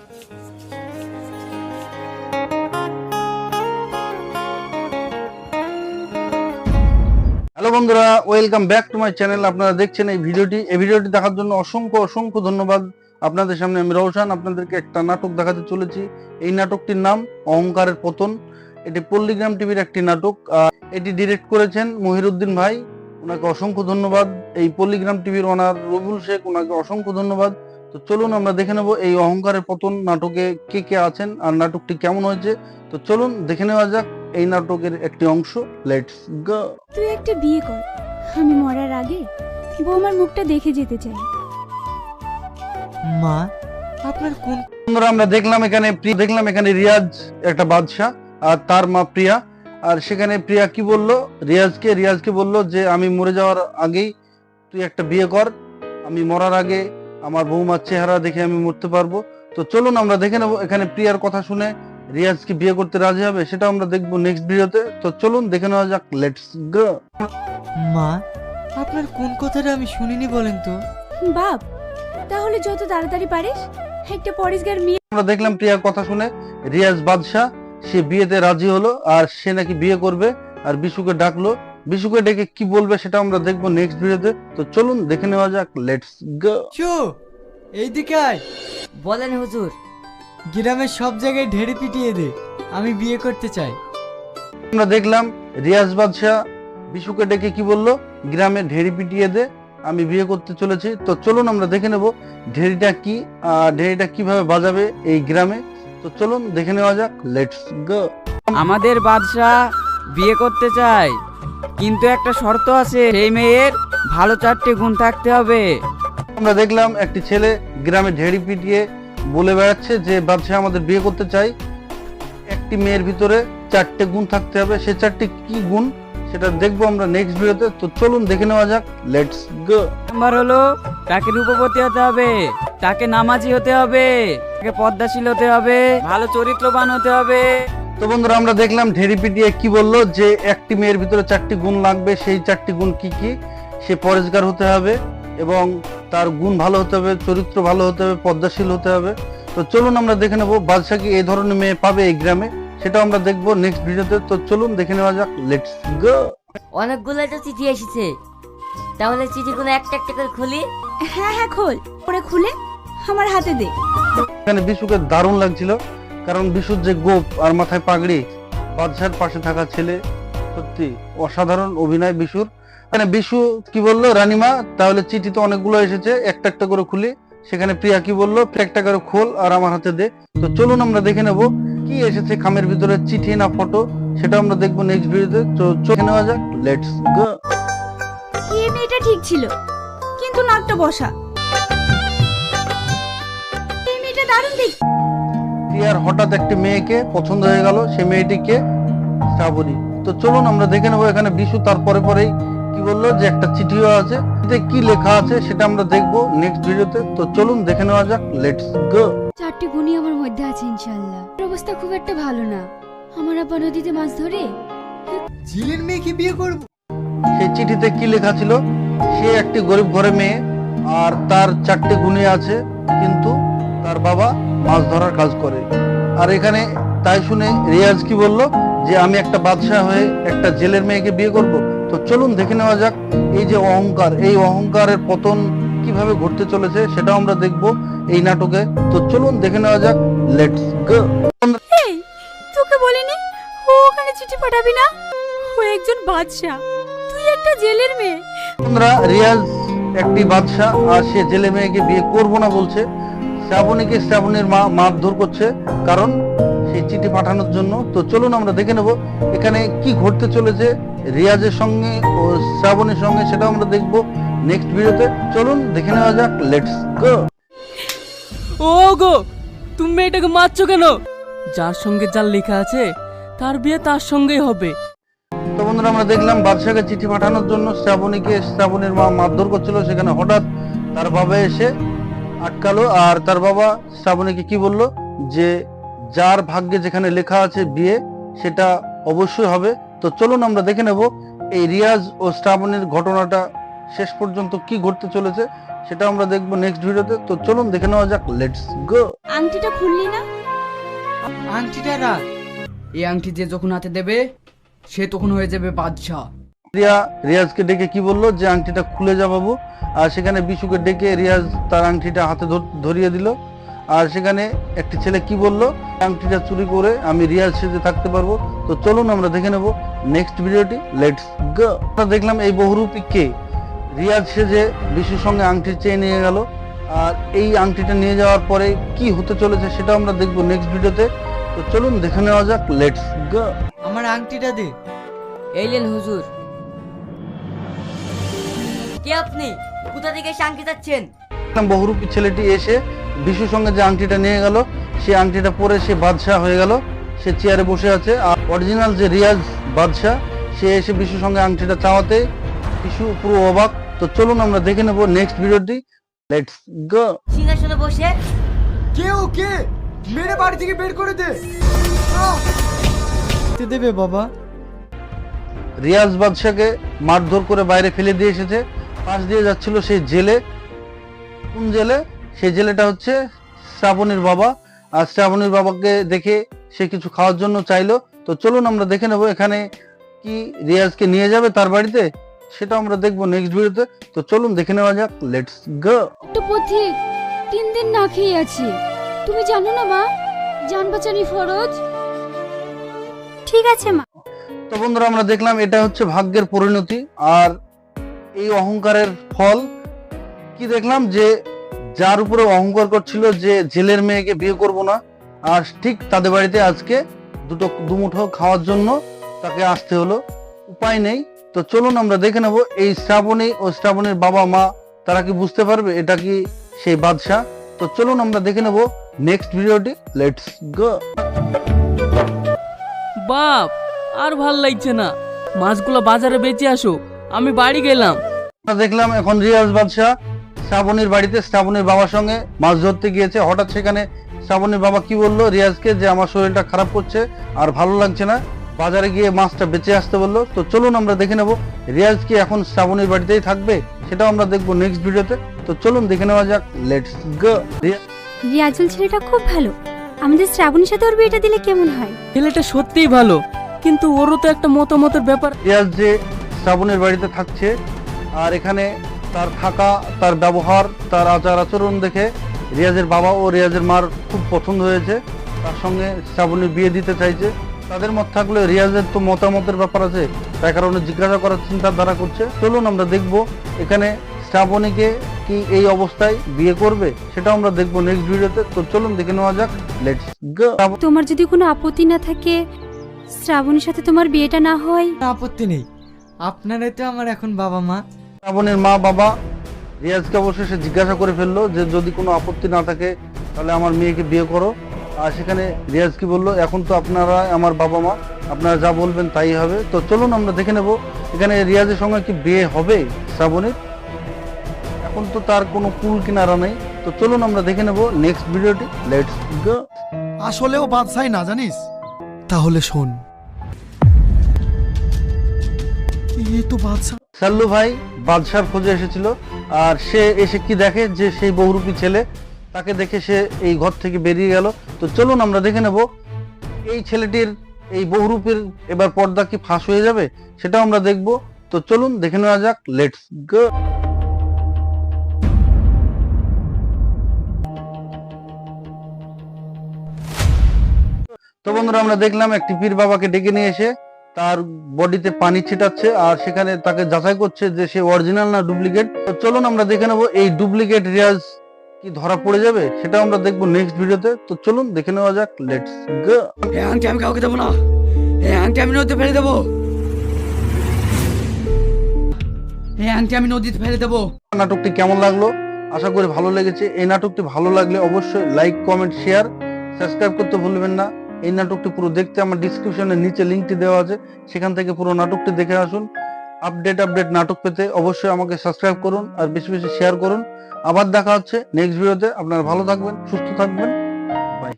Hello বন্ধুরা, welcome back to my channel. আপনারা দেখছেন এই ভিডিওটি দেখার জন্য অসংখ্য ধন্যবাদ। আপনাদের সামনে আমি রওশন আপনাদেরকে একটা নাটক দেখাতে চলেছি। এই নাটকটির নাম অহংকারের পতন। এটি পল্লীগ্রাম টিভির একটি নাটক। এটি ডিরেক্ট করেছেন মহিরুদ্দিন ভাই, ওনাকে অসংখ্য ধন্যবাদ। এই পল্লীগ্রাম টিভির ওনার রবিউল শেখ, ওনাকে অসংখ্য ধন্যবাদ। তো চলুন আমরা দেখে নেব এই অহংকারের পতন নাটকে কে কে আছেন আর নাটকটি কেমন হয়েছে। তো চলুন দেখে নেওয়া যাক এই নাটকের একটি অংশ। Let's go. তুই একটা বিয়ে কর, আমি মরার আগে বৌমার মুখটা দেখে যেতে চাই। মা, আপনার কোন বন্ধুরা আমরা দেখলাম এখানে রিয়াজ একটা বাদশা আর তার মা প্রিয়া। আর সেখানে প্রিয়া কি বলল রিয়াজকে বলল যে আমি মরে যাওয়ার আগেই তুই একটা বিয়ে কর, আমি মরার আগে আমার বৌমার চেহারা দেখে আমি মরতে পারবো। তো চলুন আমরা দেখে নেবো এখানে প্রিয়ার কথা শুনে রিয়াজ কি বিয়ে করতে রাজি হবে, সেটা আমরা দেখবো নেক্সট ভিডিওতে। তো চলুন দেখে নেওয়া যাক। Let's go. মা, আপনার কোন কথাটা আমি শুনিনি বলেন তো? বাপ, তাহলে যত তাড়াতাড়ি পারিস একটা পরিষ্কার মেয়ে। আমরা দেখলাম প্রিয়ার কথা শুনে রিয়াজ বাদশা সে বিয়েতে রাজি হলো আর সে নাকি বিয়ে করবে। আর বিশুকে ডাকলো, বিশুকে ডেকে কি বলবে সেটা আমরা দেখবো নেক্সট ভিডিওতে। তো চলুন দেখে নেওয়া যাক। Let's go. শো, এইদিকে আয়। বলেন হুজুর। গ্রামের সব জায়গায় ঢেড়ে পিটিয়ে দে, আমি বিয়ে করতে চাই। আমরা দেখলাম রিয়াজ বাদশা বিশুকে ডেকে কি বললো, গ্রামে ঢেড়ি পিটিয়ে দে, আমি বিয়ে করতে চলেছি। তো চলুন আমরা দেখে নেব ঢেড়িটা কি, ঢেড়িটা কিভাবে বাজাবে এই গ্রামে। তো চলুন দেখে নেওয়া যাক। Let's go. আমাদের বাদশা বিয়ে করতে চায়, কিন্তু একটা শর্ত আছে, সেই মেয়ের ভালো 4টে গুণ থাকতে হবে। আমরা দেখলাম একটি ছেলে গ্রামে ঢেড়ি পিটিয়ে বলে বেড়াচ্ছে যে বাদশা আমাদের বিয়ে করতে চাই, একটি মেয়ের ভিতরে 4টে গুণ থাকতে হবে। সে 4টি কি গুণ সেটা দেখবো আমরা নেক্সট ভিডিওতে। তো চলুন দেখে নেওয়া যাক। Let's go. নাম্বার হলো, তাকে রূপবতী হতে হবে, তাকে নামাজি হতে হবে, তাকে পদ্মাশীল হতে হবে, ভালো চরিত্রবান হতে হবে। তো বন্ধুরা আমরা দেখলাম ঢেড়ি পিটিয়ে কি বললো যে একটি মেয়ের ভিতরে 4টি গুণ লাগবে। সেই 4টি গুণ কি কি? সে পরেশগার হতে হবে এবং তার গুণ ভালো হতে হবে, চরিত্র ভালো হতে হবে, পদ্মাশীল হতে হবে। তো চলুন আমরা দেখে নেবো বাদশা কি এই ধরনের মেয়ে পাবে এই গ্রামে, সেটা আমরা দেখবো নেক্সট ভিডিওতে। তো চলুন দেখে নেওয়া যাক। Let's go. অনেকগুলো তো চিঠি এসেছে, তাহলে চিঠিগুলো একটা একটা করে খুলি। হ্যাঁ খোল, পরে খুলে আমার হাতে দে। এখানে বিশুকে দারুণ লাগছিল, কারণ বিশুর যে গোপ আর মাথায় পাগড়ি, বাদশার পাশে থাকা ছেলে, সত্যি অসাধারণ অভিনয় বিশুর। এখানে বিশু কি বললো, রানীমা তাহলে চিঠি তো অনেকগুলো এসেছে, একটা একটা করে খুলি। সেখানে প্রিয়া কি বললো, একটা করে খোল আর আমার হাতে দে। তো চলুন আমরা দেখে নেবো কি এসেছে খামের ভিতরে, চিঠি না ফটো, সেটা আমরা দেখবো নেক্সট ভিডিওতে। তো দেখে নেওয়া যাক। Let's go. এই মেয়েটা ঠিক ছিল, কিন্তু নাকটা বসা। এই মেয়েটা দারুণ দেখতে। প্রিয়ার হঠাৎ একটি মেয়েকে পছন্দ হয়ে গেল, সে মেয়েটিকে শ্রাবণী। তো চলুন আমরা দেখে নেবো এখানে বিশু তারপরে পরেই কি বললো যে একটা চিঠিও আছে, এতে কি লেখা আছে সেটা আমরা দেখবো নেক্সট ভিডিওতে। তো চলুন দেখে নেওয়া যাক। Let's go. 4টে গুণই আমার মধ্যে আছে ইনশাআল্লাহ। অবস্থা খুব একটা ভালো না, আমার আব্বা নদীতে মাছ ধরে। ঝিলের মেয়েকে বিয়ে করব? সেই চিঠিতে কি লেখা ছিল, সে একটি গরিব ঘরে মেয়ে আর তার 4টে গুণই আছে, কিন্তু তার বাবা মাছ ধরার কাজ করে। আর এখানে তাই শুনে রিয়াজ কি বলল যে আমি একটা বাদশা হয়ে একটা জেলের মেয়েকে বিয়ে করব। তো চলুন দেখে নেওয়া যাক এই যে অহংকার, এই অহংকারের পতন কিভাবে ঘটতে চলেছে সেটাও আমরা দেখব এই নাটকে। তো চলুন দেখে নেওয়া যাক। Let's go. এই, তোকে বলিনি ও ওখানে চিঠি পাঠাবি না? ও একজন বাদশা, তুই একটা জেলের মেয়ে। বন্ধুরা রিয়াজ একটি বাদশা আর সে জেলে মেয়েকে বিয়ে করব না বলছে। শ্রাবণীর মা মারধর করছে কারণ সেই চিঠি পাঠানোর জন্য। তো চলুন আমরা দেখে নেব এখানে কি ঘটতে চলেছে রিয়াজের সঙ্গে ও শ্রাবণীর সঙ্গে, সেটা আমরা দেখবো নেক্সট ভিডিওতে। চলুন দেখে নেওয়া যাক। Let's go. ও গো, তুমি এটাকে মারছো কেন? যার সঙ্গে যার লেখা আছে তার বিয়ে তার সঙ্গেই হবে। তো বন্ধুরা আমরা দেখলাম বাদশাকে চিঠি পাঠানোর জন্য শ্রাবণীর মা মারধর করছিল। সেখানে হঠাৎ তার বাবা এসে আটকালো আর তার বাবা শ্রাবণীকে কি বললো যে যার ভাগ্যে যেখানে লেখা আছে বিয়ে, সেটা অবশ্যই হবে। তো চলুন আমরা দেখে নেব এই রিয়াজ ও শ্রাবণীর ঘটনাটা শেষ পর্যন্ত কি ঘটতে চলেছে সেটা আমরা দেখবো নেক্সট ভিডিওতে। তো চলুন দেখে নেওয়া যাক, লেটস গো। আংটিটা খুললি না? আংটিটা রাখ। এই আংটি যে যখন হাতে দেবে সে তখন হয়ে যাবে বাদশা। রিয়াজকে ডেকে কি বললো যে আংটিটা খুলে যা বাবু। আর সেখানে বিশুকে ডেকে রিয়াজ তার আংটিটা হাতে ধরিয়ে দিল। আর সেখানে একটি ছেলে কি বলল, আংটিটা চুরি করে আমি রিয়াজ সেজে থাকতে পারবো। তো চলুন আমরা দেখে নেব নেক্সট ভিডিওটি, লেটস গো। আমরা দেখলাম এই বহুরূপী কে রিয়াজ সেজে বিশুর সঙ্গে আংটির চেয়ে নিয়ে গেল। আর এই আংটিটা নিয়ে যাওয়ার পরে কি হতে চলেছে সেটা আমরা দেখবো নেক্সট ভিডিওতে। তো চলুন দেখে নেওয়া যাক, লেটস গো। আমার আংটিটা দে। এই লেন হুজুর। কে আপনি? কোথা থেকে এসে আংটি যাচ্ছেন? বহুরূপী ছেলেটি এসে বিশুর সঙ্গে যে আংটিটা নিয়ে গেল, সে আংটিটা পরে সে বাদশাহ হয়ে গেল। সে চেয়ারে বসে আছে। আর অরিজিনাল যে রিয়াজ বাদশাহ, সে এসে বিশুর সঙ্গে আংটিটা চাওয়াতে বিশু পুরো অবাক। তো চলুন আমরা দেখে নেব নেক্সট ভিডিওটি, লেটস গো। সিংহাসনে বসে কে মেরে বাড়ি থেকে বের করে দে। দেবে বাবা। রিয়াজ বাদশাকে মারধর করে বাইরে ফেলে দিয়ে এসেছে। পাশ দিয়ে যাচ্ছিল সেই জেলে। কোন জেলে? সেই জেলেটা হচ্ছে শ্রাবণীর বাবা। আর শ্রাবণীর বাবাকে দেখে সে কিছু খাওয়ার জন্য চাইলো। তো চলুন আমরা দেখে নেব এখানে কি রিয়াজকে নিয়ে যাবে তার বাড়িতে, সেটা আমরা দেখবো নেক্সট ভিডিওতে। তো চলুন দেখে নেওয়া যাক, লেটস গো। একটা পথিক 3 দিন না খেয়ে আছে। তুমি জানো না মা, জান বাঁচানি ফরজ। ঠিক আছে মা। তো বন্ধুরা আমরা দেখলাম এটা হচ্ছে ভাগ্যের পরিণতি আর এই অহংকারের ফল। কি দেখলাম যে যার উপরে অহংকার করছিল যে জেলের মেয়েকে বিয়ে করব না, আর ঠিক তাদের বাড়িতে আজকে দুমুঠো খাওয়ার জন্য তাকে আসতে হলো, উপায় নেই। তো চলুন আমরা দেখে নেব এই শ্রাবণী ও শ্রাবণীর বাবা মা তারা কি বুঝতে পারবে এটা কি সেই বাদশাহ। তো চলুন আমরা দেখে নেব নেক্সট ভিডিওটি, লেটস গো। বাপ, আর ভাল লাগছে না, মাছগুলো বাজারে বেচে আসো, আমি বাড়ি গেলাম। আমরা দেখলাম এখন রিয়াজ বাদশাহ শ্রাবণীর বাড়িতে শ্রাবণীর বাবার সঙ্গে মাছ ধরতে গিয়েছে। হঠাৎ সেখানে শ্রাবণীর বাবা কি বললো রিয়াজকে যে আমার শরীরটা খারাপ করছে আর ভালো লাগছে না, বাজারে গিয়ে মাছটা বেঁচে আসতে বললো। তো চলুন আমরা দেখে নেব রিয়াজ কি এখন শ্রাবণীর বাড়িতেই থাকবে, সেটাও আমরা দেখবো নেক্সট ভিডিওতে। তো চলুন দেখে নেওয়া যাক, লেটস গো। রিয়াজুল ছেলেটা খুব ভালো। আমাদের শ্রাবণীর সাথে ওর বিয়েটা দিলে কেমন হয়? ছেলেটা সত্যিই ভালো, কিন্তু ওরও তো একটা মতামতের ব্যাপার। রিয়াজ যে শ্রাবণীর বাড়িতে থাকছে আর এখানে তার থাকা, তার ব্যবহার, তার আচার আচরণ দেখে রিয়াজের বাবা ও রিয়াজের মার খুব পছন্দ হয়েছে। তার সঙ্গে শ্রাবণীর বিয়ে দিতে চাইছে। তাদের মত থাকলে রিয়াজের তো মতামতের ব্যাপার আছে, তাই কারণে জিজ্ঞাসা করার চিন্তাধারা করছে। চলুন আমরা দেখবো এখানে শ্রাবণীকে কি এই অবস্থায় বিয়ে করবে, সেটা আমরা দেখবো নেক্সট ভিডিওতে। তো চলুন দেখে নেওয়া যাক, লেটস গো। তোমার যদি কোনো আপত্তি না থাকে শ্রাবণীর সাথে তোমার বিয়েটা না হয়? আপত্তি নেই, আপনারাই তো আমার এখন বাবা মা। শ্রাবণীর মা বাবা রিয়াজকে অবশ্যই সে জিজ্ঞাসা করে ফেললো যে যদি কোনো আপত্তি না থাকে তাহলে আমার মেয়েকে বিয়ে করো। আর সেখানে রিয়াজ কি বললো, এখন তো আপনারা আমার বাবা মা, আপনারা যা বলবেন তাই হবে। তো চলুন আমরা দেখে নেব এখানে রিয়াজের সঙ্গে কি বিয়ে হবে শ্রাবণীর। এখন তো তার কোনো কুল কিনারা নেই। তো চলুন আমরা দেখে নেব নেক্সট ভিডিওটি, লেটস গো। আসলেও বাদশাই না জানিস? তাহলে শোন, এই তো বাদশা। সাল্লু ভাই বাদশার খোঁজে এসেছিল আর সে এসে কি দেখে যে সেই বহুরূপী ছেলে, তাকে দেখে সে এই ঘর থেকে বেরিয়ে গেল। তো চলুন আমরা দেখে নেব এই ছেলেটির এই বহুরূপের এবার পর্দা কি ফাঁস হয়ে যাবে, সেটাও আমরা দেখব। তো চলুন দেখে নেওয়া যাক, লেটস গো। তো বন্ধুরা আমরা দেখলাম একটি পীর বাবাকে ডেকে নিয়ে এসে তার বডিতে পানি ছিটাচ্ছে আর সেখানে তাকে যাচাই করছে যে সে অরিজিনাল না ডুপ্লিকেট। তো চলুন আমরা দেখে নেব এই ডুপ্লিকেট রিয়াজ কি ধরা পড়ে যাবে, সেটা আমরা দেখবো নেক্সট ভিডিওতে। তো চলুন দেখে নেওয়া যাক, লেটস গো। এই আংটি আমি কাউকে দেবো না, এই আংটি আমি নদীতে ফেলে দেবো, এই আংটি আমি নদীতে ফেলে দেবো। নাটকটি কেমন লাগলো? আশা করি ভালো লেগেছে। এই নাটকটি ভালো লাগলে অবশ্যই লাইক, কমেন্ট, শেয়ার, সাবস্ক্রাইব করতে ভুলবেন না। এই নাটকটি পুরো দেখতে আমার ডিসক্রিপশনের নিচে লিঙ্কটি দেওয়া আছে, সেখান থেকে পুরো নাটকটি দেখে আসুন। আপডেট নাটক পেতে অবশ্যই আমাকে সাবস্ক্রাইব করুন আর বেশি বেশি শেয়ার করুন। আবার দেখা হচ্ছে নেক্সট ভিডিওতে। আপনারা ভালো থাকবেন, সুস্থ থাকবেন।